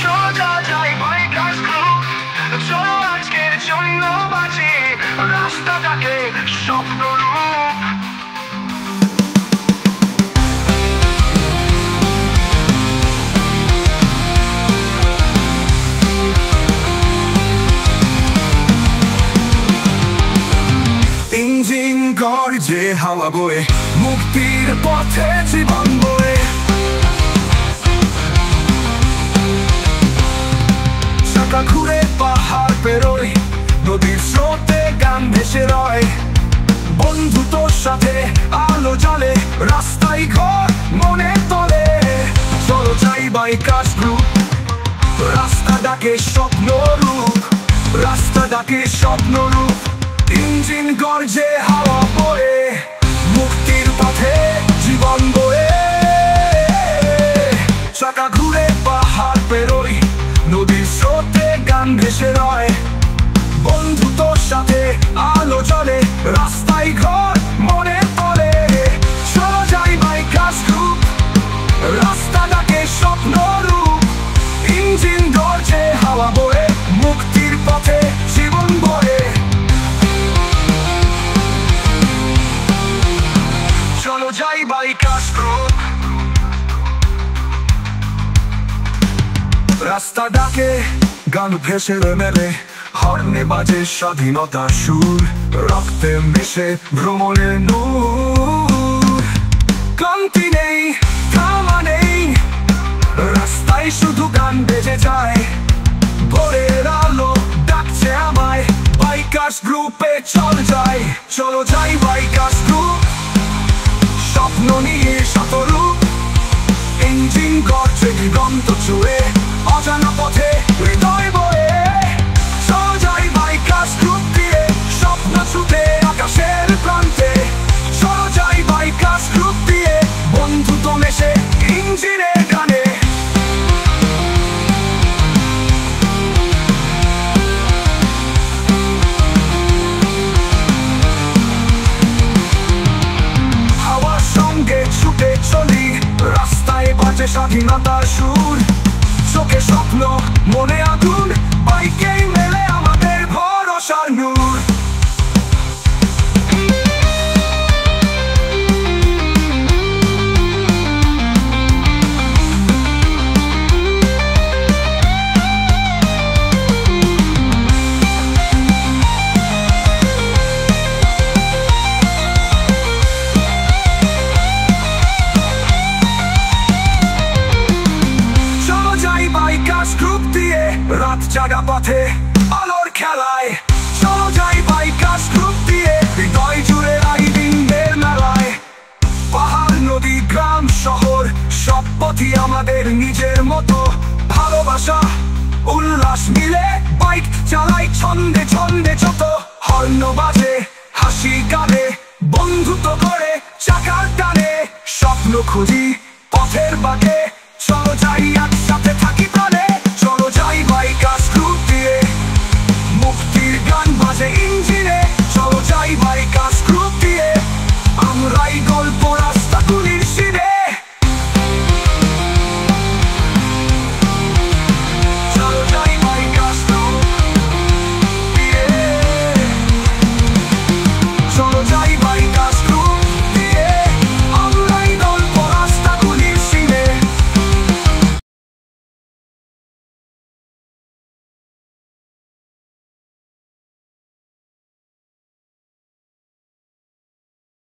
সোজা যাই bikers group. চলো আজকের জন্য বাঁচি রাস্তাটাকে স্বপ্নরূপ। ইঞ্জিন গর্জে হাওয়া বয়ে, মুক্তির পথে জীবন বয়ে। চাকা ঘুরে পাহাড় পেরোই, নদীর স্রোতে গান ভেসে রয়। বন্ধু তোর সাথে আলো জ্বলে, রাস্তায় ঘর মনে তোলে। চলো যাই বাইকার্স গ্রুপ, রাস্তা ডাকে স্বপ্নরূপ, রাস্তা ডাকে স্বপ্নরূপ। ইঞ্জিন গর্জে হাওয়া বয়ে, মুক্তির পথে জীবন বয়ে। চাকা ঘুরে পাহাড় পেরোই, নদীর স্রোতে গান ভেসে রয়। বন্ধু তোর সাথে আলো জ্বলে, রাস্তায় ঘর মনে পড়ে। চলো যাই বাইকার্স গ্রুপ, রাস্তা ডাকে স্বপ্নরূপ। ইঞ্জিন গর্জে হাওয়া বয়ে, মুক্তির পথে জীবন বয়ে। চলো যাই বাইকার্স গ্রুপ, রাস্তা ডাকে গান ভেসে মেলে। হর্নে বাজে স্বাধীনতার সুর, রক্তে মিশে ভ্রমণের নূর। ক্লান্তি নেই, থামা নেই, রাস্তায় শুধু গান বেজে যায়। ভোরের আলো ডাকছে আমায়, বাইকার্স গ্রুপে চল যাই। চলো যাই বাইকার্স গ্রুপ, স্বপ্ন নিয়ে শতরূপ। ইঞ্জিন গর্জে দিগন্ত ছুঁয়ে, অজানা পথে হৃদয় বয়ে। চলো যাই বাইকার্স গ্রুপ দিয়ে, স্বপ্ন ছুটে আকাশের প্রান্তে। চলো যাই বাইকার্স গ্রুপ দিয়ে, বন্ধুত্ব মেশে ইঞ্জিনের গানে। হাওয়ার সঙ্গে ছুটে চলি, রাস্তায় বাজে স্বাধীনতার সুর। চোখে স্বপ্ন, মনে আগুন, বাইকেই মেলে আমাদের ভরসার নূর। রাত জাগা পথে আলোর খেলায়। চলো যাই বাইকার্স গ্রুপ দিয়ে, হৃদয় জুড়ে রাইডিংয়ের মেলায়। পাহাড় নদী গ্রাম শহর, সব পথই আমাদের নিজের মতো। ভালোবাসা উল্লাস মিলে বাইক চালাই ছন্দে ছন্দে যত। হর্ন বাজে হাসি গানে, বন্ধুত্ব করে চাকার টানে। স্বপ্ন খুঁজি পথের বাঁকে,